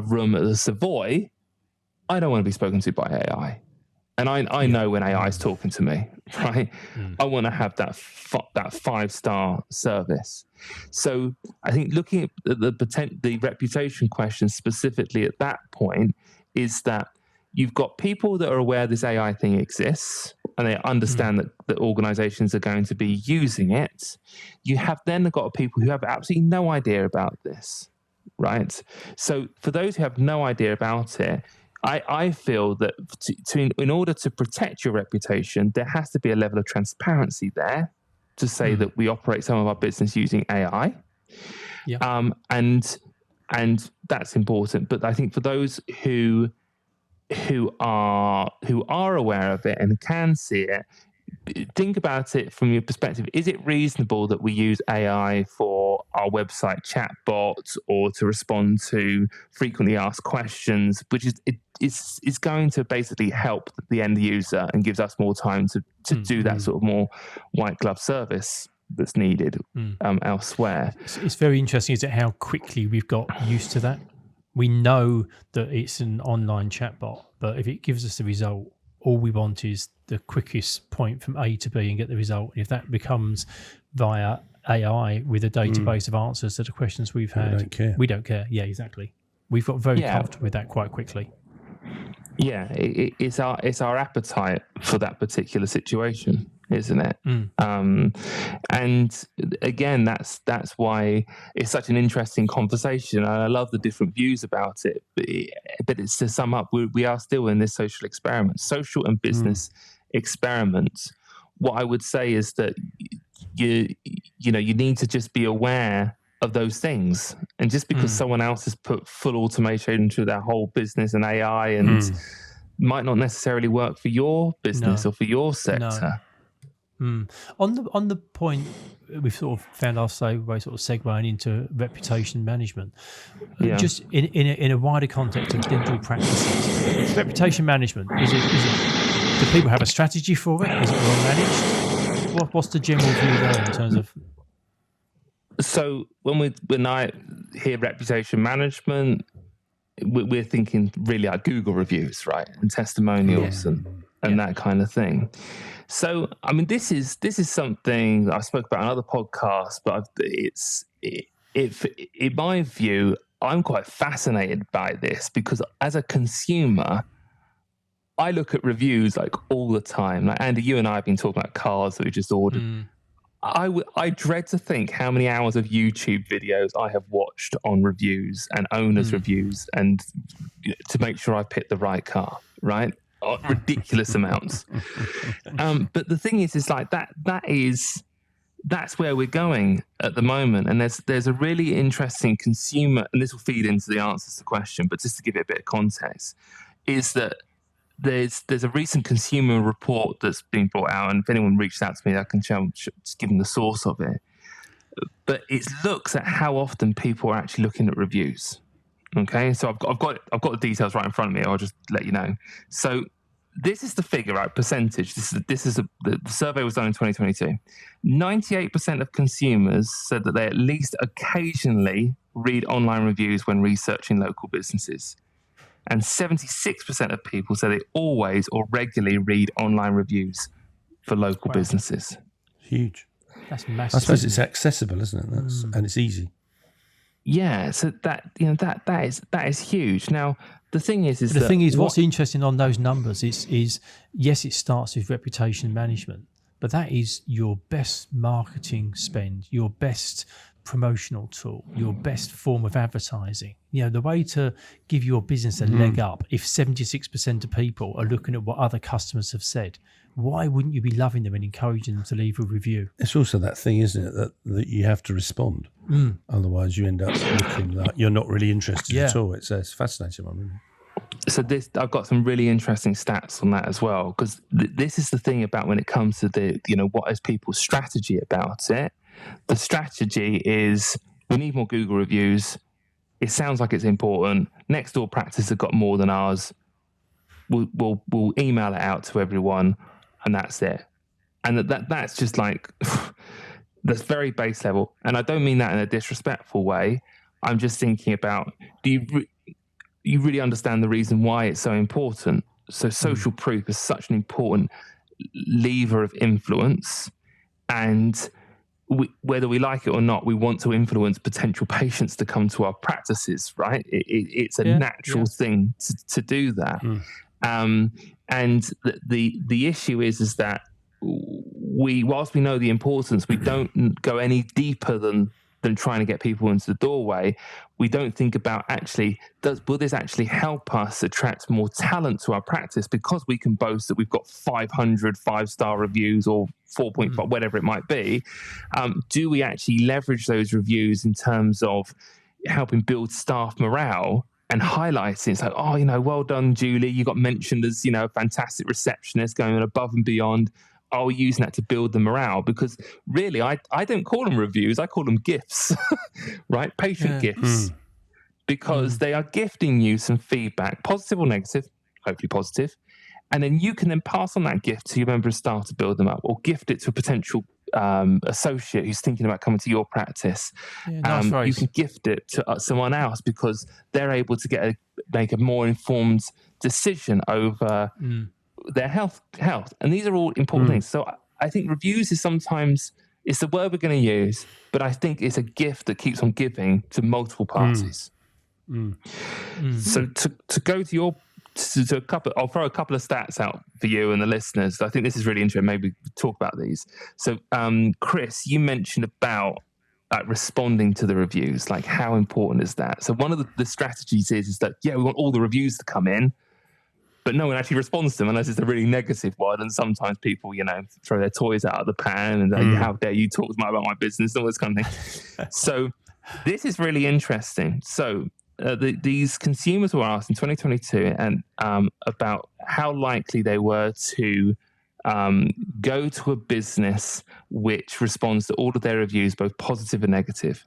room at the Savoy, I don't want to be spoken to by AI. And I know when AI is talking to me, right? I want to have that 5-star service. So I think looking at the reputation question specifically at that point is that you've got people that are aware this AI thing exists and they understand that organizations are going to be using it. You have then got people who have absolutely no idea about this, right? So for those who have no idea about it, I feel that in order to protect your reputation, there has to be a level of transparency there to say that we operate some of our business using AI. Yeah. And that's important. But I think for those who are aware of it and can see it, think about it from your perspective. Is it reasonable that we use AI for our website chatbots or to respond to frequently asked questions, which is going to basically help the end user and gives us more time to do that sort of more white glove service that's needed elsewhere. It's very interesting, isn't it, how quickly we've got used to that. We know that it's an online chatbot, but if it gives us the result, all we want is the quickest point from A to B and get the result. If that becomes via AI with a database of answers to the questions we've had, we don't care. Yeah, exactly. We've got very comfortable with that quite quickly. Yeah, it's our appetite for that particular situation, isn't it? And again, that's why it's such an interesting conversation. And I love the different views about it. But it's to sum up, we are still in this social and business experiment. What I would say is that you need to just be aware of those things. And just because someone else has put full automation into their whole business and AI and might not necessarily work for your business or for your sector. On the point, we've sort of found ourselves sort of segueing into reputation management. Just in a wider context of dental practices, reputation management, is it? Do people have a strategy for it? Is it well managed? What's the general view there in terms of? So when I hear reputation management, we're thinking really like Google reviews, right, and testimonials and that kind of thing. So I mean, this is something I spoke about on other podcasts, but in my view, I'm quite fascinated by this because as a consumer, I look at reviews like all the time. Like Andy, you and I have been talking about cars that we just ordered. I dread to think how many hours of YouTube videos I have watched on reviews and owners' reviews and to make sure I picked the right car, right? Ridiculous amounts. But the thing is like that is that's where we're going at the moment. And there's a really interesting consumer, and this will feed into the answers to the question, but just to give it a bit of context, is that there's a recent consumer report that's been brought out, and if anyone reaches out to me, I can just give them the source of it. But it looks at how often people are actually looking at reviews. Okay, so I've got the details right in front of me. I'll just let you know. So this is the figure, right? Percentage. The survey was done in 2022. 98% of consumers said that they at least occasionally read online reviews when researching local businesses, and 76% of people say they always or regularly read online reviews for local businesses. Huge. That's massive. I suppose it's accessible, isn't it? And it's easy. Yeah, so that is huge. Now the thing is what's interesting on those numbers is yes, it starts with reputation management, but that is your best marketing spend, your best promotional tool, your best form of advertising. You know, the way to give your business a leg up. If 76% of people are looking at what other customers have said, why wouldn't you be loving them and encouraging them to leave a review? It's also that thing, isn't it, that you have to respond. Otherwise you end up looking like you're not really interested at all. It's a fascinating one, isn't it? So I've got some really interesting stats on that as well, because this is the thing about when it comes to what is people's strategy about it. The strategy is, we need more Google reviews. It sounds like it's important. Next door practice have got more than ours. We'll email it out to everyone, and that's it. And that's just like, that's very base level. And I don't mean that in a disrespectful way. I'm just thinking about, do you really understand the reason why it's so important? So social proof is such an important lever of influence, and whether we like it or not, we want to influence potential patients to come to our practices, right? It's a natural thing to do that. And the issue is that whilst we know the importance, we don't go any deeper than trying to get people into the doorway. We don't think about will this actually help us attract more talent to our practice, because we can boast that we've got 500 5-star reviews or 4.5, whatever it might be. Do we actually leverage those reviews in terms of helping build staff morale and highlighting? It's like, well done, Julie. You got mentioned as, a fantastic receptionist, going above and beyond. Are we using that to build the morale? Because really, I don't call them reviews. I call them gifts, right? Patient gifts. Because they are gifting you some feedback, positive or negative, hopefully positive. And then you can then pass on that gift to your member of staff to build them up, or gift it to a potential associate who's thinking about coming to your practice. Nice you can gift it to someone else, because they're able to make a more informed decision over their health. And these are all important things. So I think reviews is sometimes, it's the word we're going to use, but I think it's a gift that keeps on giving to multiple parties. So to go to a couple, I'll throw a couple of stats out for you and the listeners. I think this is really interesting. Maybe talk about these. So Chris, you mentioned about responding to the reviews. Like, how important is that? So one of the strategies is that, we want all the reviews to come in, but no one actually responds to them unless it's a really negative one. And sometimes people, throw their toys out of the pan and how dare you talk about my business, all this kind of thing. So this is really interesting. So these consumers were asked in 2022 and about how likely they were to go to a business which responds to all of their reviews, both positive and negative.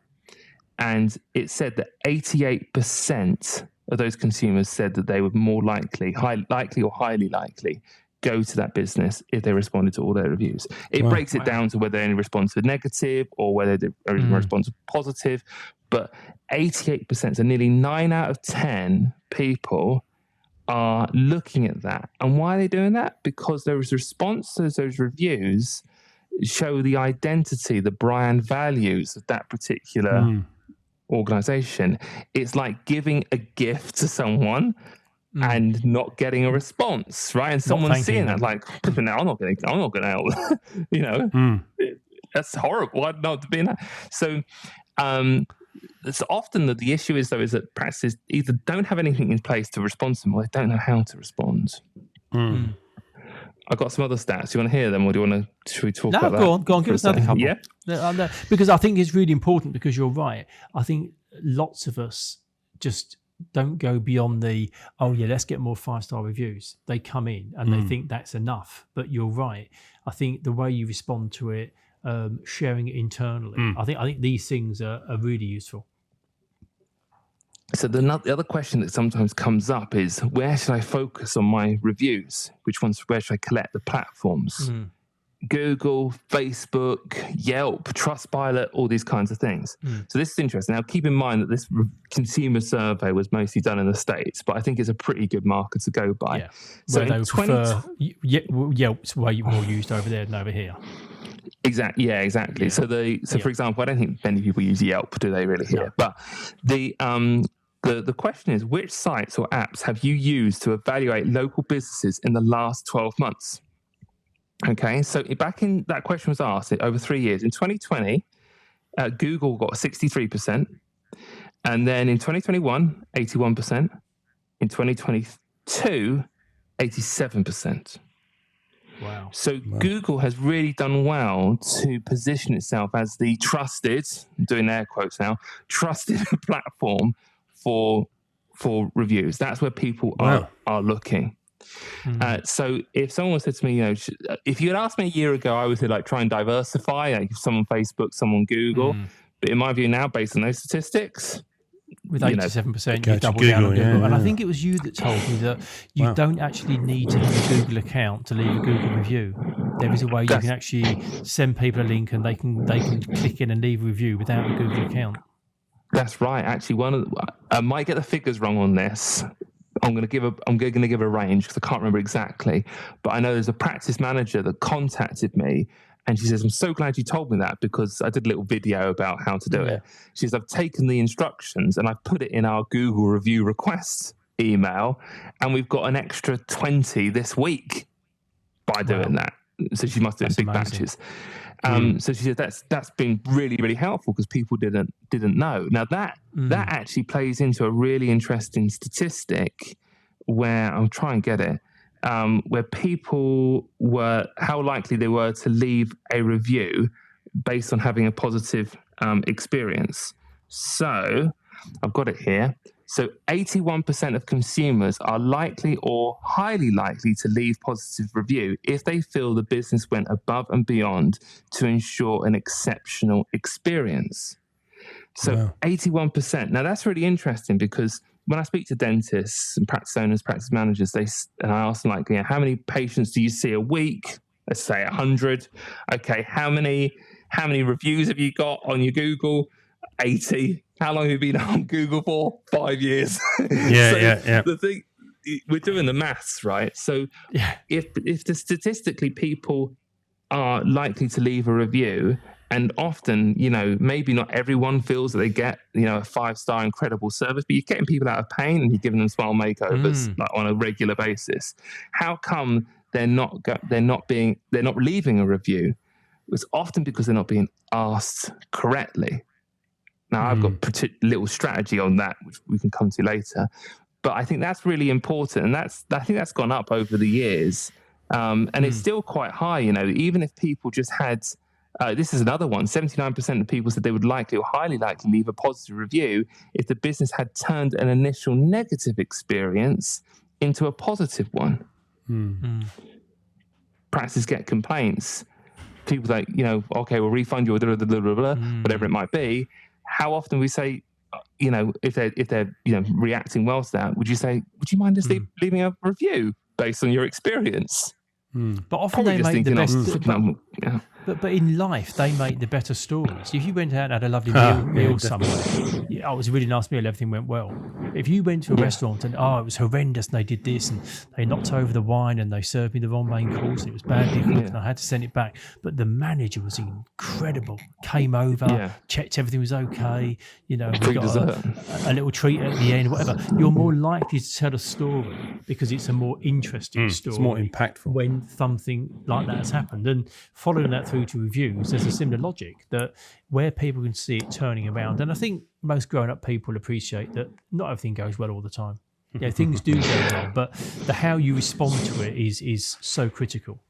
And it said that 88% of those consumers said that they would more likely or highly likely go to that business if they responded to all their reviews. It breaks it down to whether they only respond to negative or whether they respond to positive. But 88%, so nearly 9 out of 10 people are looking at that. And why are they doing that? Because there is response to those reviews show the identity, the brand values of that particular organization. It's like giving a gift to someone and not getting a response, right? And someone seeing that, like, no, I'm not going to help. That's horrible. I'd not to be in that. So, it's often that the issue is that practices either don't have anything in place to respond to them, or they don't know how to respond. I've got some other stats. Do you want to hear them, or should we talk No, about that? go on, give us another couple. Yeah. No, because I think it's really important, because you're right. I think lots of us just don't go beyond let's get more 5-star reviews. They come in and they think that's enough. But you're right. I think the way you respond to it, sharing it internally, I think these things are really useful. So the other question that sometimes comes up is, where should I focus on my reviews? Where should I collect the platforms? Google, Facebook, Yelp, Trustpilot, all these kinds of things. So this is interesting. Now, keep in mind that this consumer survey was mostly done in the States, but I think it's a pretty good marker to go by. Yeah. So where they prefer Yelp's way more used over there than over here. Exactly. Yeah, exactly. Yeah. So for example, I don't think many people use Yelp, do they really here? No. But the question is, which sites or apps have you used to evaluate local businesses in the last 12 months? Okay, so that question was asked over 3 years. In 2020, Google got 63%. And then in 2021, 81%. In 2022, 87%. Wow. So Google has really done well to position itself as the trusted, I'm doing air quotes now, trusted platform for reviews. That's where people are looking. So if someone said to me, if you had asked me a year ago, I would say try and diversify, like someone Facebook, someone Google. But in my view now, based on those statistics, with 87%, you double down on Google. And I think it was you that told me that you don't actually need to have a Google account to leave a Google review. There is a way you can actually send people a link and they can click in and leave a review without a Google account. That's right. Actually, I might get the figures wrong on this. I'm going to give a range because I can't remember exactly. But I know there's a practice manager that contacted me, and she says, "I'm so glad you told me that, because I did a little video about how to do it." She says, "I've taken the instructions and I've put it in our Google review request email, and we've got an extra 20 this week by doing that." So she must do it in big batches. So she said that's been really, really helpful because people didn't know. Now that actually plays into a really interesting statistic where I'll try and get it, where people how likely they were to leave a review based on having a positive experience. So I've got it here. So 81% of consumers are likely or highly likely to leave positive review if they feel the business went above and beyond to ensure an exceptional experience. So 81%. Now that's really interesting, because when I speak to dentists and practice owners, practice managers, and I ask them how many patients do you see a week? Let's say 100. Okay, how many reviews have you got on your Google? 80. How long have you been on Google for? 5 years. Yeah. The thing, we're doing the maths, right? So if statistically people are likely to leave a review, and often, maybe not everyone feels that they get, a 5-star incredible service, but you're getting people out of pain and you're giving them smile makeovers on a regular basis. How come they're not leaving a review? It's often because they're not being asked correctly. Now, I've got a little strategy on that, which we can come to later. But I think that's really important. And I think that's gone up over the years. And it's still quite high, even if people just had, this is another one, 79% of people said they would likely or highly likely leave a positive review if the business had turned an initial negative experience into a positive one. Practices get complaints. People like, okay, we'll refund you, or whatever it might be. How often we say, if they're reacting well to that, would you mind just leaving a review based on your experience? But often Probably they make the best. But in life, they make the better stories. If you went out and had a lovely meal somewhere, it was a really nice meal, everything went well. If you went to a restaurant and, it was horrendous, and they did this, and they knocked over the wine, and they served me the wrong main course, and it was badly cooked, and I had to send it back. But the manager was incredible. Came over, checked everything was okay. We got a little treat at the end, whatever. You're more likely to tell a story because it's a more interesting story. It's more impactful when something like that has happened. And following that through to reviews, there's a similar logic that where people can see it turning around. And I think most grown-up people appreciate that not everything goes well all the time. Things do go wrong, but the how you respond to it is so critical.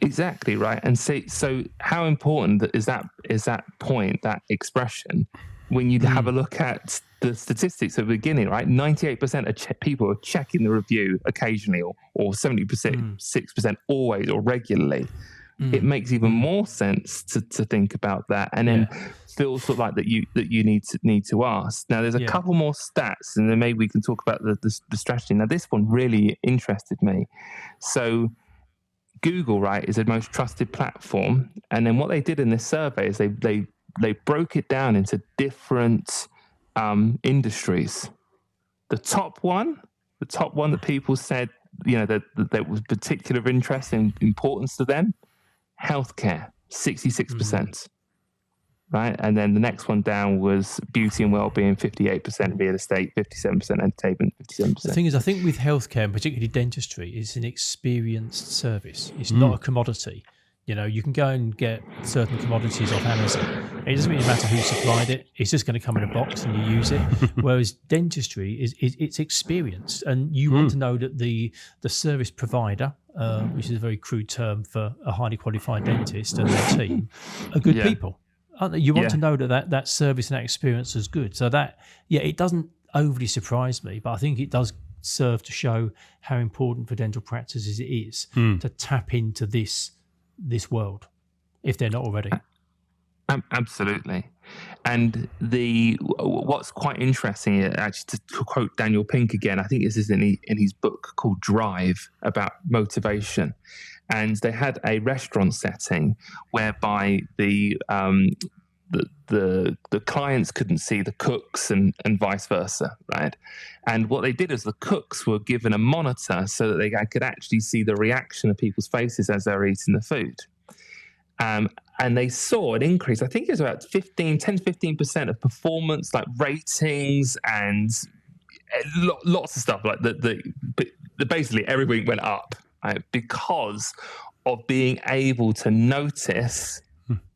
Exactly right. And so how important is that point, that expression, when you have a look at the statistics at the beginning, right? 98% of people are checking the review occasionally, or 70%, 6% always or regularly. It makes even more sense to think about that, and then feel sort of like that you need to ask. Now, there's a couple more stats, and then maybe we can talk about the strategy. Now, this one really interested me. So Google, right, is the most trusted platform, and then what they did in this survey is they broke it down into different industries. The top one that people said, that was particular interest and importance to them, healthcare, 66%. Right, and then the next one down was beauty and well-being, 58%, real estate, 57%, entertainment, 57%. The thing is, I think with healthcare, and particularly dentistry, it's an experienced service. It's not a commodity. You can go and get certain commodities off Amazon. It doesn't really matter who supplied it. It's just going to come in a box and you use it. Whereas dentistry it's experienced, and you want to know that the service provider, which is a very crude term for a highly qualified dentist and their team, are good people. You want to know that service and that experience is good. So that, it doesn't overly surprise me, but I think it does serve to show how important for dental practices it is to tap into this world, if they're not already. Absolutely. And what's quite interesting, actually, to quote Daniel Pink again, I think this is in his book called Drive, about motivation. And they had a restaurant setting whereby the clients couldn't see the cooks and vice versa, right? And what they did is the cooks were given a monitor so that they could actually see the reaction of people's faces as they were eating the food. And they saw an increase, I think it was about 10 to 15% of performance, like ratings and lots of stuff, like basically everything went up, right? Because of being able to notice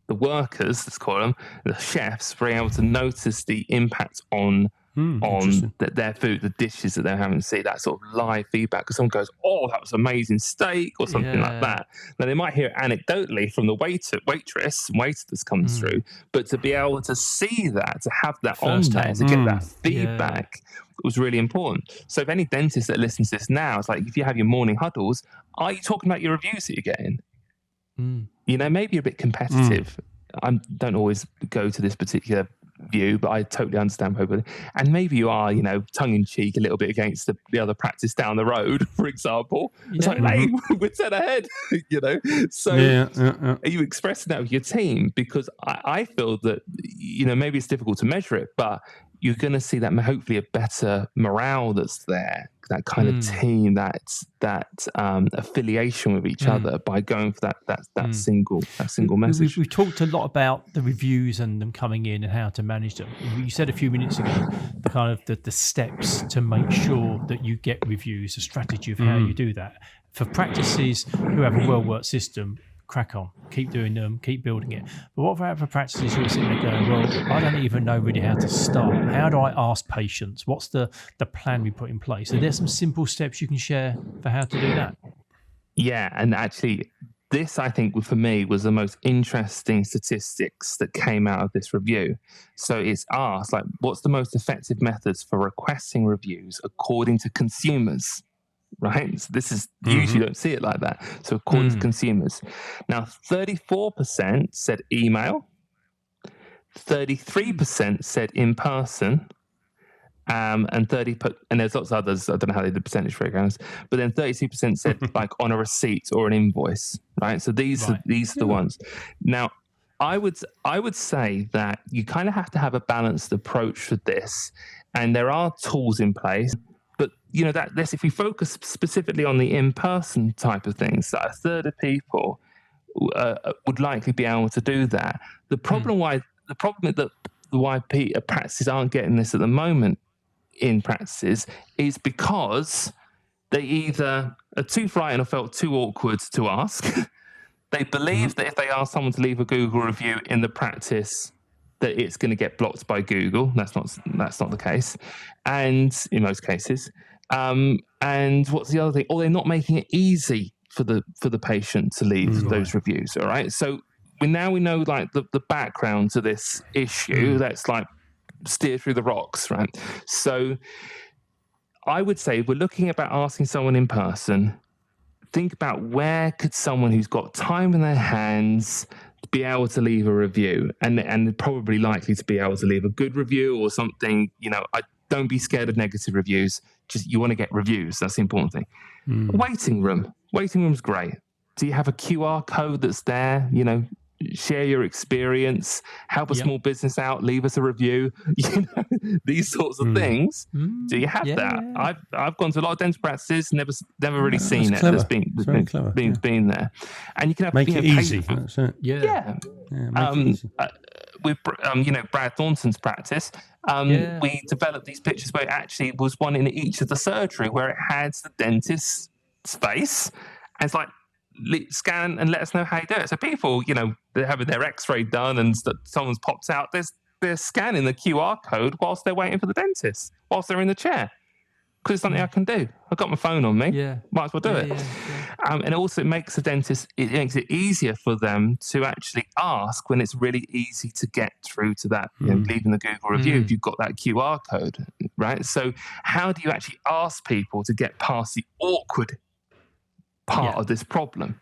the workers, let's call them, the chefs, being able to notice the impact on their food, the dishes that they're having to see, that sort of live feedback. Because someone goes, "Oh, that was amazing steak," or something like that. Now they might hear it anecdotally from the waiter that's comes through, but to be able to see that, to have that first on there, to get that feedback was really important. So if any dentist that listens to this now, it's like, if you have your morning huddles, are you talking about your reviews that you're getting? Maybe you're a bit competitive. I don't always go to this particular view, but I totally understand people. And maybe you are, tongue in cheek a little bit against the other practice down the road, for example. It's like, hey, we're 10 ahead, So are you expressing that with your team? Because I feel that, maybe it's difficult to measure it, but you're going to see that hopefully a better morale that's there, that kind of team, that affiliation with each other by going for that single message. We've talked a lot about the reviews and them coming in and how to manage them. You said a few minutes ago the kind of the steps to make sure that you get reviews, a strategy of how you do that. For practices who have a well-worked system, crack on, keep doing them, keep building it. But what about for practices who are sitting there going, well, I don't even know really how to start. How do I ask patients? What's the plan we put in place? So there's some simple steps you can share for how to do that. Yeah, and actually, this, I think, for me, was the most interesting statistics that came out of this review. So it's asked, like, what's the most effective methods for requesting reviews according to consumers? Right? So this is usually you don't see it like that. So according to consumers. Now, 34% said email, 33% said in person, and there's lots of others. I don't know how they did percentage breakdowns, but then 32% said like on a receipt or an invoice. Right? So these are the ones. Now, I would say that you kind of have to have a balanced approach with this, and there are tools in place. But if we focus specifically on the in-person type of things, that a third of people would likely be able to do that. The problem that why practices aren't getting this at the moment in practices is because they either are too frightened or felt too awkward to ask. They believe that if they ask someone to leave a Google review in the practice, that it's going to get blocked by Google. That's not the case, and in most cases. And what's the other thing? Or they're not making it easy for the patient to leave those reviews. All right. So we know like the background to this issue. Let's like steer through the rocks, right? So I would say if we're looking about asking someone in person, think about where could someone who's got time in their hands be able to leave a review, and probably likely to be able to leave a good review or something. Don't be scared of negative reviews. Just you want to get reviews. That's the important thing. Waiting room's great. Do you have a QR code that's there? Share your experience, help a small business out, leave us a review. These sorts of things. Do you have that? Yeah. I've gone to a lot of dental practices, never really seen it. There's been there, and you can have make it easy. That's it. Yeah. Make it easy. With Brad Thornton's practice, we developed these pictures where it actually was one in each of the surgery where it had the dentist's face, and it's like, scan and let us know how you do it. So people, they're having their X-ray done and someone's popped out. They're scanning the QR code whilst they're waiting for the dentist, whilst they're in the chair, because it's something I can do. I've got my phone on me. Yeah, might as well do it. Yeah. And also it makes the dentist. It makes it easier for them to actually ask when it's really easy to get through to that. Leaving the Google review if you've got that QR code, right? So how do you actually ask people to get past the awkward part of this problem?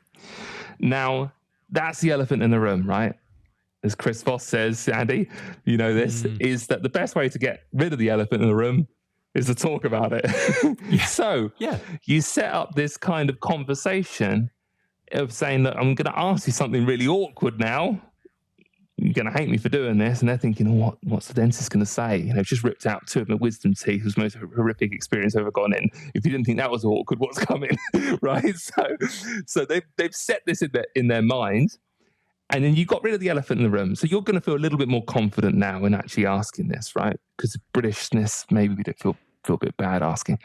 Now, that's the elephant in the room, right? As Chris Voss says, Andy, is that the best way to get rid of the elephant in the room is to talk about it. So you set up this kind of conversation of saying that I'm going to ask you something really awkward now. You're going to hate me for doing this. And they're thinking, what's the dentist going to say? Just ripped out two of my wisdom teeth. It was the most horrific experience I've ever gone in. If you didn't think that was awkward, what's coming? Right? So they've set this in their mind. And then you got rid of the elephant in the room. So you're going to feel a little bit more confident now in actually asking this, right? Because of Britishness, maybe we don't feel a bit bad asking.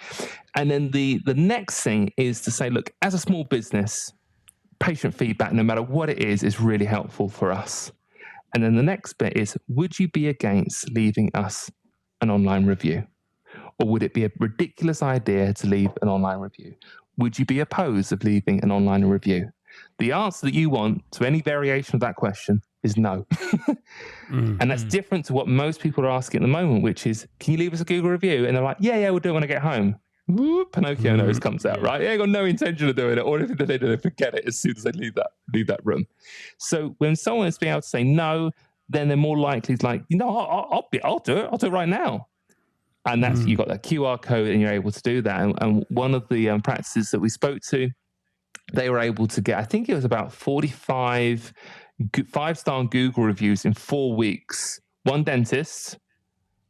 And then the next thing is to say, look, as a small business, patient feedback, no matter what it is really helpful for us. And then the next bit is, would you be against leaving us an online review? Or would it be a ridiculous idea to leave an online review? Would you be opposed of leaving an online review? The answer that you want to any variation of that question is no. And that's different to what most people are asking at the moment, which is, can you leave us a Google review? And they're like, yeah, we'll do it when I get home. Pinocchio nose comes out, right? They got no intention of doing it, or if they do, they forget it as soon as they leave that room. So when someone is being able to say no, then they're more likely to like, I'll do it. I'll do it right now. And that's you've got that QR code, and you're able to do that. And one of the practices that we spoke to, they were able to get, I think it was about 45 5-star Google reviews in 4 weeks. One dentist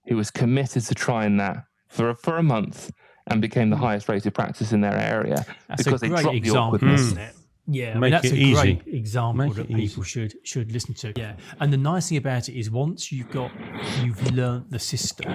who was committed to trying that for a month, and became the highest rated practice in their area. That's because a great they dropped example, the awkwardness. isn't it? Yeah, Make that's it a easy. great example that people should listen to. Yeah, and the nice thing about it is once you've learnt the system,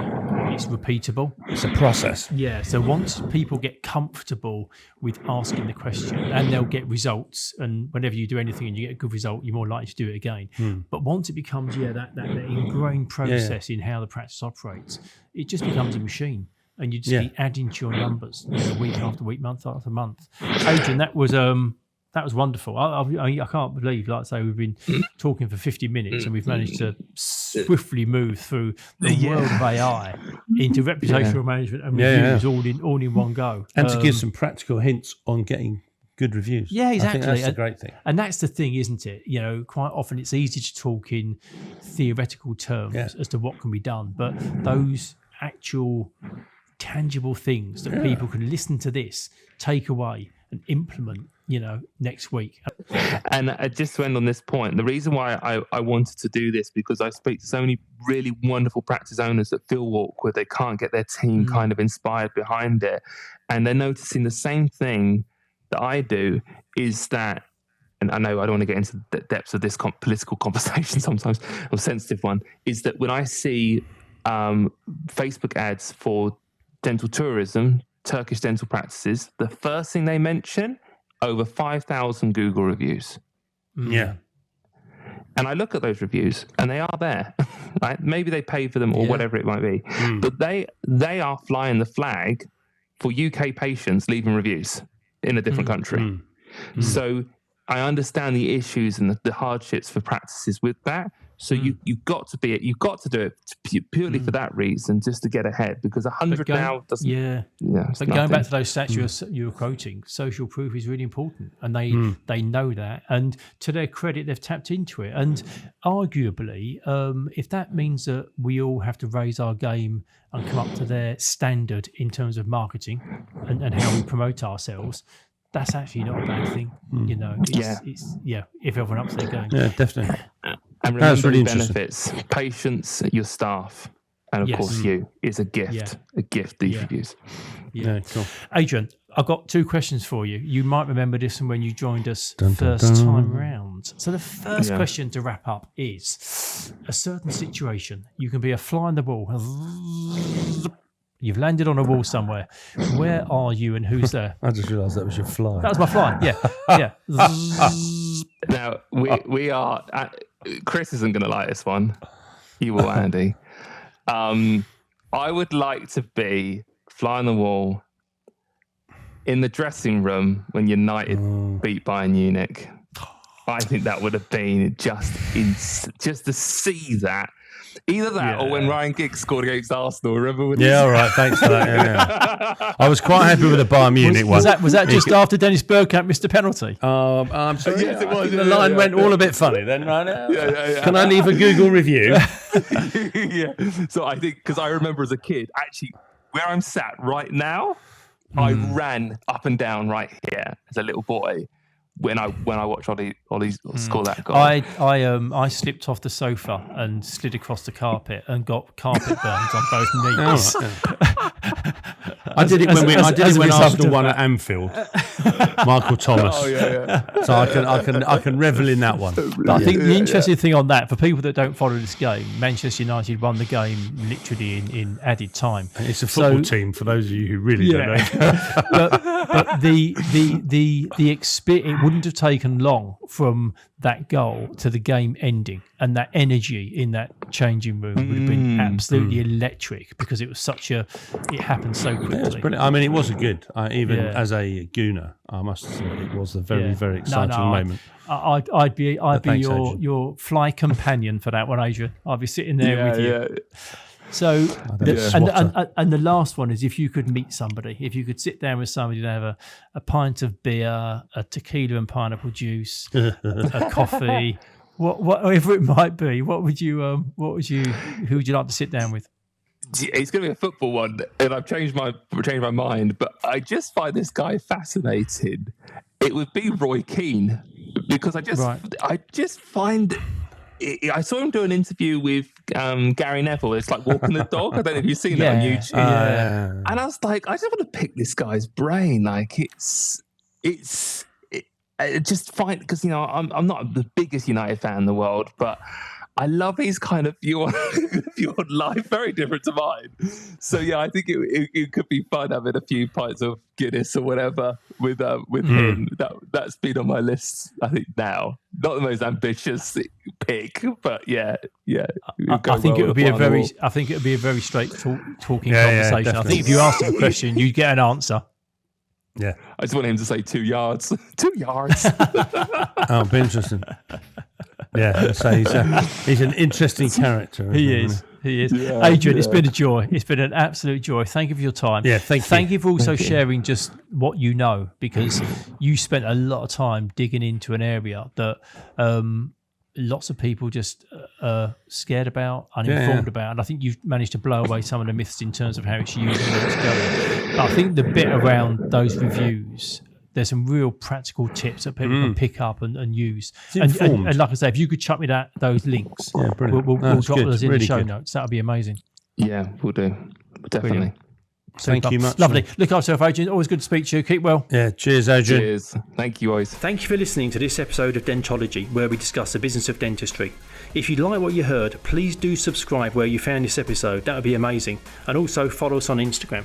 it's repeatable. It's a process. Yeah, so once people get comfortable with asking the question, and they'll get results, and whenever you do anything and you get a good result, you're more likely to do it again. But once it becomes that ingrained process in how the practice operates, it just becomes a machine. And you just keep adding to your numbers, week after week, month after month. Adrian, that was wonderful. I can't believe, like I say, we've been talking for 50 minutes and we've managed to swiftly move through the world of AI into reputational management and reviews all in one go. And to give some practical hints on getting good reviews. Yeah, exactly. I think that's a great thing. And that's the thing, isn't it? Quite often it's easy to talk in theoretical terms as to what can be done, but those actual tangible things that people can listen to this, take away and implement, next week. And just to end on this point, the reason why I wanted to do this, because I speak to so many really wonderful practice owners that feel awkward. They can't get their team kind of inspired behind it. And they're noticing the same thing that I do, is that, and I know I don't want to get into the depths of this political conversation sometimes, or sensitive one, is that when I see Facebook ads for dental tourism, Turkish dental practices, the first thing they mention, over 5,000 Google reviews. Yeah. And I look at those reviews and they are there. right? Maybe they pay for them or whatever it might be, but they are flying the flag for UK patients leaving reviews in a different country. So I understand the issues and the hardships for practices with that. So you've got to do it purely for that reason, just to get ahead, because 100 now doesn't. Yeah, but going back to those stats you were quoting, social proof is really important, and they know that. And to their credit, they've tapped into it. And arguably, if that means that we all have to raise our game and come up to their standard in terms of marketing and how we promote ourselves, that's actually not a bad thing. You know, it's if everyone ups their game. Yeah, definitely. And remember the benefits: patients, your staff, and of course you. It's a gift. A gift, these reviews. Yeah, cool. Adrian, I've got 2 questions for you. You might remember this from when you joined us first time round. So the first question to wrap up is a certain situation. You can be a fly on the wall. You've landed on a wall somewhere. Where are you and who's there? I just realised that was your fly. That was my fly. Yeah. Now we are. Chris isn't going to like this one. You will, Andy. I would like to be fly on the wall in the dressing room when United beat Bayern Munich. I think that would have been just to see that. Either that or when Ryan Giggs scored against Arsenal. Remember? All right. Thanks for that. Yeah. I was quite happy with the Bayern Munich one. Was that just after Dennis Bergkamp missed a penalty? I'm sorry. Yes, it was. The line went all a bit funny then, right now. Can I leave a Google review? So I think, because I remember as a kid, actually, where I'm sat right now, I ran up and down right here as a little boy. When I watched Ollie score that goal, I slipped off the sofa and slid across the carpet and got carpet burns on both knees. I did it when Arsenal won at Anfield. Michael Thomas. So I can revel in that one. But I think the interesting thing on that, for people that don't follow this game, Manchester United won the game literally in added time. And it's a football team for those of you who really don't know. but the experience, it wouldn't have taken long from that goal to the game ending, and that energy in that changing room would have been absolutely electric, because it was it happened so quickly. It was brilliant. I mean, it was good. Even as a gooner, I must say it was a very, very exciting moment. I'd be your fly companion for that one, Adrian. I'd be sitting there with you. So, and the last one is, if you could meet somebody, if you could sit down with somebody and have a pint of beer, a tequila and pineapple juice, a coffee, whatever it might be, who would you like to sit down with? It's going to be a football one, and I've changed my mind, but I just find this guy fascinating. It would be Roy Keane, because I just find. I saw him do an interview with Gary Neville. It's like walking the dog. I don't know if you've seen that on YouTube. And I was like, I just want to pick this guy's brain. Like I just find, because I'm not the biggest United fan in the world, but I love his kind of view on life, very different to mine. So I think it could be fun having a few pints of Guinness or whatever with him. That's been on my list, I think, now. Not the most ambitious pick, but I think it would be a very straight talking conversation. Definitely. I think if you asked him a question, you'd get an answer. Yeah, I just want him to say 2 yards. 2 yards. It'll be interesting. Yeah, so he's an interesting character. He is. Yeah, Adrian, it's been a joy. It's been an absolute joy. Thank you for your time. Yeah, thank you for also sharing just what you know, because you spent a lot of time digging into an area that lots of people just are scared about, uninformed about. And I think you've managed to blow away some of the myths in terms of how it's used and where it's going. But I think the bit around those reviews, there's some real practical tips that people can pick up and use. And like I say, if you could chuck me those links, we'll drop those in the show notes. That would be amazing. Yeah, we'll do. Definitely. Brilliant. Thank you much. Lovely. Look after yourself, Adrian. Always good to speak to you. Keep well. Yeah, cheers, Adrian. Cheers. Thank you, guys. Thank you for listening to this episode of Dentology, where we discuss the business of dentistry. If you like what you heard, please do subscribe where you found this episode. That would be amazing. And also follow us on Instagram.